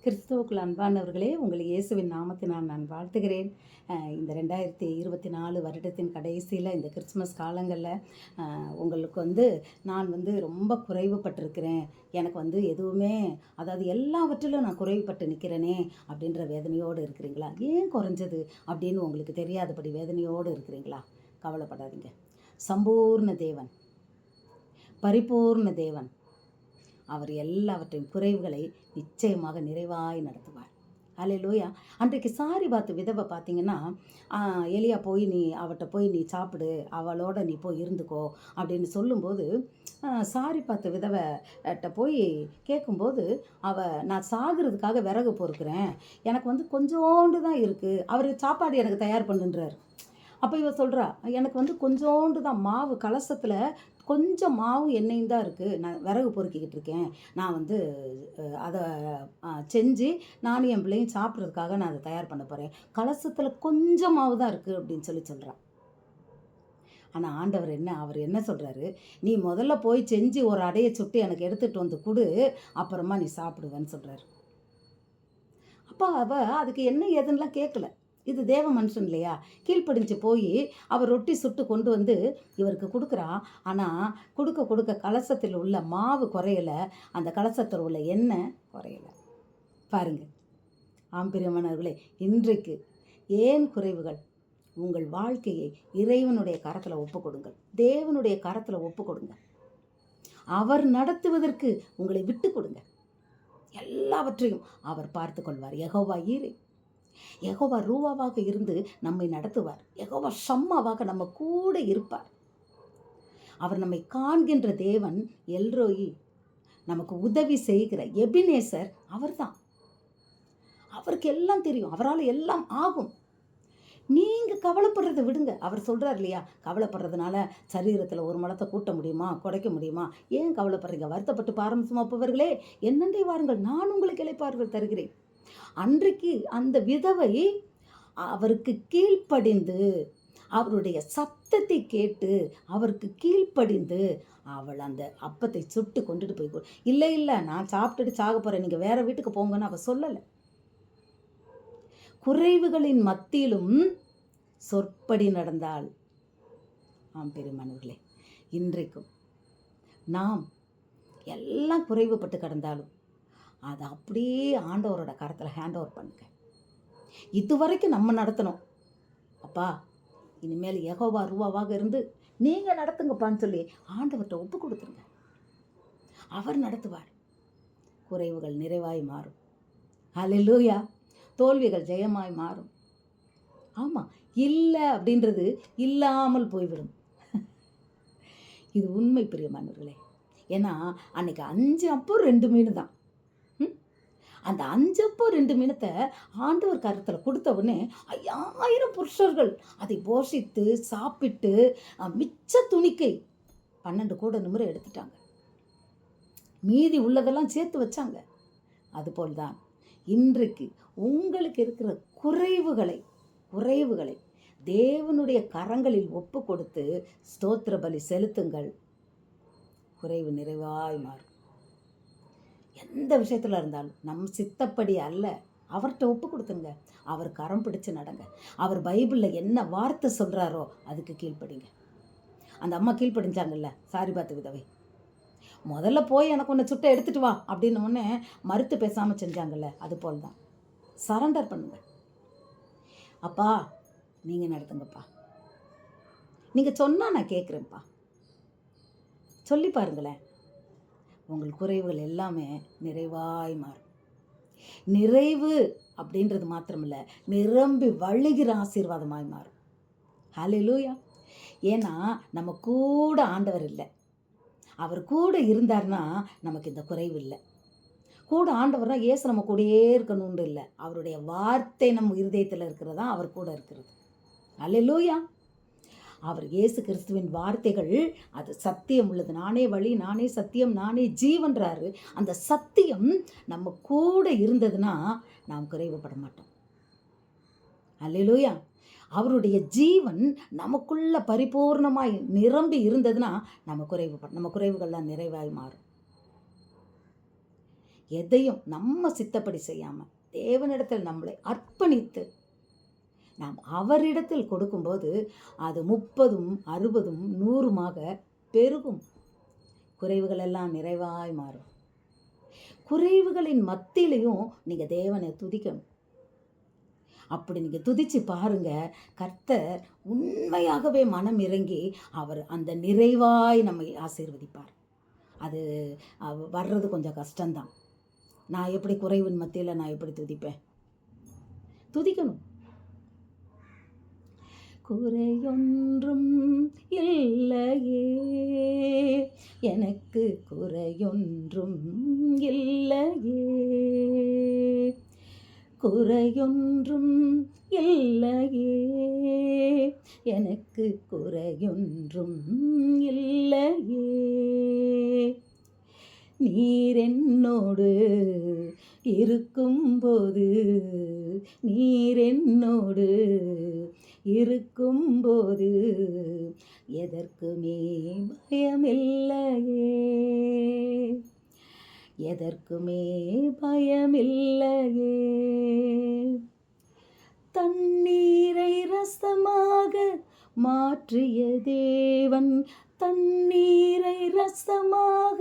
கிறிஸ்துவுக்குள் அன்பானவர்களே, உங்களை இயேசுவின் நாமத்தினால் நான் வாழ்த்துகிறேன். இந்த 2024 வருடத்தின் கடைசியில் இந்த கிறிஸ்மஸ் காலங்களில் உங்களுக்கு நான் ரொம்ப குறைவுபட்டிருக்கிறேன். எனக்கு எதுவுமே, அதாவது எல்லாவற்றிலும் நான் குறைவுபட்டு நிற்கிறேனே அப்படின்ற வேதனையோடு இருக்கிறீங்களா? ஏன் குறைஞ்சது அப்படின்னு உங்களுக்கு தெரியாதபடி வேதனையோடு இருக்கிறீங்களா? கவலைப்படாதீங்க. சம்பூர்ண தேவன், பரிபூர்ண தேவன், அவர் எல்லாவற்றையும் குறைவுகளை நிச்சயமாக நிறைவாய் நடத்துவார். அல்லேலூயா. அன்றைக்கு சாரிபாத்து விதவை பார்த்தீங்கன்னா, எலியா போய் அவட்ட போய் நீ சாப்பிடு, அவளோட நீ போய் இருந்துக்கோ அப்படின்னு சொல்லும்போது, சாரிபாத்து விதவைட்ட போய் கேட்கும்போது, நான் சாகிறதுக்காக விறகு பொறுக்கிறேன், எனக்கு கொஞ்சோண்டு தான் இருக்குது, அவர் சாப்பாடு எனக்கு தயார் பண்ணுன்றார். அப்போ இவ சொல்கிறா, எனக்கு கொஞ்சோண்டு தான் மாவு, கலசத்தில் கொஞ்சம் மாவு எண்ணெயும் தான் இருக்குது, நான் விறகு பொறுக்கிக்கிட்டு இருக்கேன், நான் அதை செஞ்சு நானும் என் பிள்ளையும் சாப்பிட்றதுக்காக நான் அதை தயார் பண்ண போகிறேன், கலசத்தில் கொஞ்சம் மாவு தான் இருக்குது அப்படின்னு சொல்கிறான். ஆனால் அவர் என்ன சொல்கிறாரு, நீ முதல்ல போய் செஞ்சு ஒரு அடையை சுட்டு எனக்கு எடுத்துகிட்டு வந்து கொடு, அப்புறமா நீ சாப்பிடுவேன்னு சொல்கிறாரு. அப்போ அதுக்கு என்ன ஏதுன்னெலாம் கேட்கல. இது தேவ மனுஷன் இல்லையா? கீழ்ப்படிஞ்சு போய் அவர் ரொட்டி சுட்டு கொண்டு வந்து இவருக்கு கொடுக்குறா. ஆனால் கொடுக்க கொடுக்க கலசத்தில் உள்ள மாவு குறையலை, அந்த கலசத்தில் உள்ள எண்ணெய் குறையலை. பாருங்கள் ஆம்பிரியமானவர்களே, இன்றைக்கு ஏன் குறைவுகள்? உங்கள் வாழ்க்கையை இறைவனுடைய கரத்தில் ஒப்பு கொடுங்கள், தேவனுடைய கரத்தில் ஒப்பு கொடுங்க. அவர் நடத்துவதற்கு உங்களை விட்டு கொடுங்க. எல்லாவற்றையும் அவர் பார்த்து கொள்வார். யெகோவா ஈரே, யெகோவா ரூவாவாக இருந்து நம்மை நடத்துவார். யெகோவா ஷம்மாவாக நம்ம கூட இருப்பார். அவர் நம்மை காண்கின்ற தேவன் எல்ரோயி, நமக்கு உதவி செய்கிற எபினேசர் அவர்தான். அவருக்கு எல்லாம் தெரியும், அவரால் எல்லாம் ஆகும். நீங்கள் கவலைப்படுறதை விடுங்க. அவர் சொல்கிறார் இல்லையா, கவலைப்படுறதுனால சரீரத்தில் ஒரு மலத்தை கூட்ட முடியுமா, குறைக்க முடியுமா? ஏன் கவலைப்படுறீங்க? வருத்தப்பட்டு பாரம் சுமப்பவர்களே என்னென்றே வாருங்கள், நான் உங்களுக்கு இளைப்பாறுதல் தருகிறேன். அன்றைக்கு அந்த விதவை அவருக்கு கீழ்ப்படிந்து, அவருடைய சத்தத்தை கேட்டு அவருக்கு கீழ்ப்படிந்து அவள் அந்த அப்பத்தை சுட்டு கொண்டுட்டு போய், இல்லை இல்லை நான் சாப்பிட்டுட்டு சாக போகிறேன், நீங்கள் வேறு வீட்டுக்கு போங்கன்னு அவள் சொல்லலை. குறைவுகளின் மத்தியிலும் சொற்படி நடந்தாள். பெருமானவர்களே, இன்றைக்கும் நாம் எல்லாம் குறைவுபட்டு கிடந்தாலும் அதை அப்படியே ஆண்டவரோட கரத்தில் ஹேண்ட் ஓவர் பண்ணுங்க. இதுவரைக்கும் நம்ம நடத்தணும், அப்பா இனிமேல் யெகோவா ரூவாவாக இருந்து நீங்கள் நடத்துங்கப்பான்னு சொல்லி ஆண்டவர்கிட்ட ஒப்பு கொடுத்துருங்க. அவர் நடத்துவார். குறைவுகள் நிறைவாய் மாறும். அல்லேலூயா. தோல்விகள் ஜெயமாய் மாறும். ஆமாம், இல்லை அப்படின்றது இல்லாமல் போய்விடும். இது உண்மை பிரியமானவர்களே. ஏன்னா அன்னைக்கு 5 அப்போ 2 மீன் தான். அந்த 5 அப்போ 2 மீனத்தை ஆண்டவர் கருத்தில் கொடுத்த உடனே 5000 புருஷர்கள் அதை போஷித்து சாப்பிட்டு மிச்ச துணிக்கை 12 கூட நிமிர எடுத்துட்டாங்க. மீதி உள்ளதெல்லாம் சேர்த்து வச்சாங்க. அதுபோல்தான் இன்றைக்கு உங்களுக்கு இருக்கிற குறைவுகளை தேவனுடைய கரங்களில் ஒப்பு கொடுத்து ஸ்தோத்திர பலி செலுத்துங்கள். குறைவு நிறைவாய் மாறும். எந்த விஷயத்தில் இருந்தாலும் நம் சித்தப்படி அல்ல, அவர்கிட்ட ஒப்பு கொடுத்துங்க. அவர் கரம் பிடிச்சு நடங்க. அவர் பைபிளில் என்ன வார்த்தை சொல்கிறாரோ அதுக்கு கீழ்ப்படிங்க. அந்த அம்மா கீழ்ப்படிஞ்சாங்கல்ல, சாரிபாத்து விதவை. முதல்ல போய் எனக்கு ஒன்று சுட்ட எடுத்துகிட்டு வா அப்படின்னு ஒன்று மறுத்து பேசாமல் செஞ்சாங்கல்ல, அது போல் தான். சரண்டர் பண்ணுங்க. அப்பா நீங்கள் நடத்துங்கப்பா, நீங்கள் சொன்னால் நான் கேட்குறேன்ப்பா சொல்லி பாருங்களேன். உங்கள் குறைவுகள் எல்லாமே நிறைவாய் மாறும். நிறைவு அப்படின்றது மாத்திரமில்லை, நிரம்பி வழிகிற ஆசீர்வாதமாய் மாறும். ஹல்லேலூயா. ஏன்னா நம்ம கூட ஆண்டவர் இல்லை. அவர் கூட இருந்தார்னா நமக்கு இந்த குறைவு இல்லை. கூட ஆண்டவர்னா இயேசு நம்ம கூடயே இருக்கணும்னு இல்லை, அவருடைய வார்த்தை நம்ம இருதயத்தில் இருக்கிறதா அவர் கூட இருக்கிறது. ஹல்லேலூயா. அவர் இயேசு கிறிஸ்துவின் வார்த்தைகள் அது சத்தியம் உள்ளது. நானே வழி, நானே சத்தியம், நானே ஜீவன்றாரு. அந்த சத்தியம் நம்ம கூட இருந்ததுன்னா நாம் குறைவுபட மாட்டோம். அல்லேலூயா. அவருடைய ஜீவன் நமக்குள்ள பரிபூர்ணமாய் நிரம்பி இருந்ததுன்னா நம்ம குறைவுகள்லாம் நிறைவாய் மாறும். எதையும் நம்ம சித்தப்படி செய்யாமல் தேவனிடத்தில் நம்மளை அர்ப்பணித்து நாம் அவரிடத்தில் கொடுக்கும்போது அது 30, 60, 100 பெருகும். குறைவுகள் எல்லாம் நிறைவாய் மாறும். குறைவுகளின் மத்தியிலையும் நீங்கள் தேவனை துதிக்கணும். அப்படி நீங்கள் துதிச்சு பாருங்க, கர்த்தர் உண்மையாகவே மனம் இறங்கி அவர் அந்த நிறைவாய் நம்மை ஆசீர்வதிப்பார். அது வர்றது கொஞ்சம் கஷ்டம்தான். நான் எப்படி குறைவின் மத்தியில் நான் எப்படி துதிப்பேன்? துதிக்கணும். குறையொன்றும் இல்லையே, எனக்கு குறையொன்றும் இல்லையே, குறையொன்றும் இல்லையே, எனக்கு குறையொன்றும் இல்லையே. நீர் என்னோடு இருக்கும்போது, நீர் என்னோடு இருக்கும்போது எதற்குமே பயமில்லையே, எதற்குமே பயமில்லையே. தண்ணீரை ரசமாக மாற்றிய தேவன், தண்ணீரை ரசமாக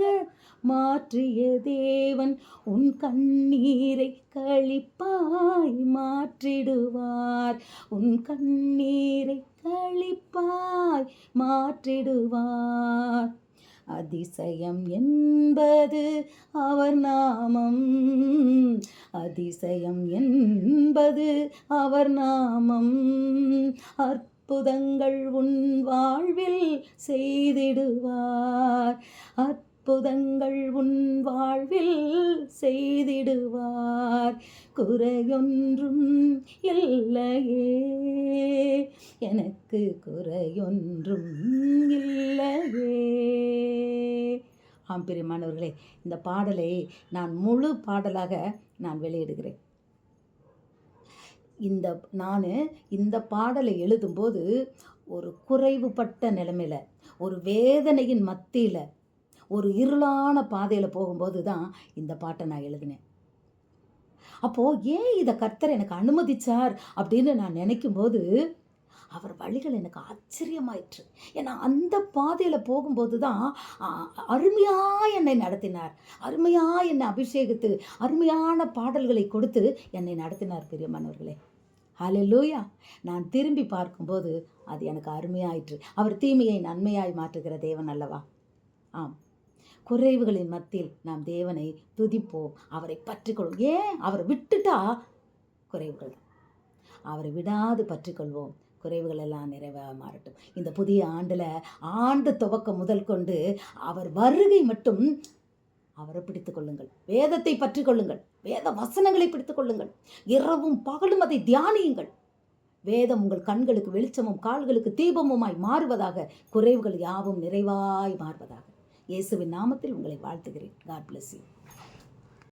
மாற்றிய தேவன், உன் கண்ணீரை களிப்பாய் மாற்றிடுவார், உன் கண்ணீரை களிப்பாய் மாற்றிடுவார். அதிசயம் என்பது அவர் நாமம், அதிசயம் என்பது அவர் நாமம், அற்புதங்கள் உன் வாழ்வில் செய்திடுவார், அற்புதங்கள் உன் வாழ்வில் செய்திடுவார். குறையொன்றும் இல்லையே, எனக்கு குறையொன்றும் இல்லையே. ஆம் பிரியமானவர்களே, இந்த பாடலை நான் முழு பாடலாக நான் வெளியிடுகிறேன். இந்த பாடலை எழுதும்போது ஒரு குறைவுபட்ட நிலைமையில், ஒரு வேதனையின் மத்தியில், ஒரு இருளான பாதையில் போகும்போது தான் இந்த பாட்டை நான் எழுதினேன். அப்போது ஏன் இதை கர்த்தர் எனக்கு அனுமதிச்சார் அப்படின்னு நான் நினைக்கும்போது அவர் வழிகள் எனக்கு ஆச்சரியமாயிற்று. ஏன்னா அந்த பாதையில் போகும்போது தான் அருமையாக என்னை நடத்தினார், அருமையாக என்னை அபிஷேகித்து அருமையான பாடல்களை கொடுத்து என்னை நடத்தினார். பிரியமானவர்களே, ஹல்லேலூயா. நான் திரும்பி பார்க்கும்போது அது எனக்கு அருமையாயிற்று. அவர் தீமையை நன்மையாய் மாற்றுகிற தேவன் அல்லவா? ஆம். குறைவுகளின் மத்தியில் நாம் தேவனை துதிப்போம், அவரை பற்றிக்கொள்வோம். ஏன் அவரை விட்டுட்டா குறைவுகள் தான், அவரை விடாது பற்றிக்கொள்வோம், குறைவுகள் எல்லாம் நிறைவாக மாறட்டும். இந்த புதிய ஆண்டில் ஆண்டு துவக்கம் முதல் கொண்டு அவர் வருகை மட்டும் அவரை பிடித்து கொள்ளுங்கள், வேதத்தை பற்றி கொள்ளுங்கள், வேத வசனங்களை பிடித்து கொள்ளுங்கள், இரவும் பகலும் அதை தியானியுங்கள். வேதம் உங்கள் கண்களுக்கு வெளிச்சமும் கால்களுக்கு தீபமுமாய் மாறுவதாக, குறைவுகள் யாவும் நிறைவாய் மாறுவதாக. இயேசுவின் நாமத்தில் உங்களை வாழ்த்துகிறேன். God bless you.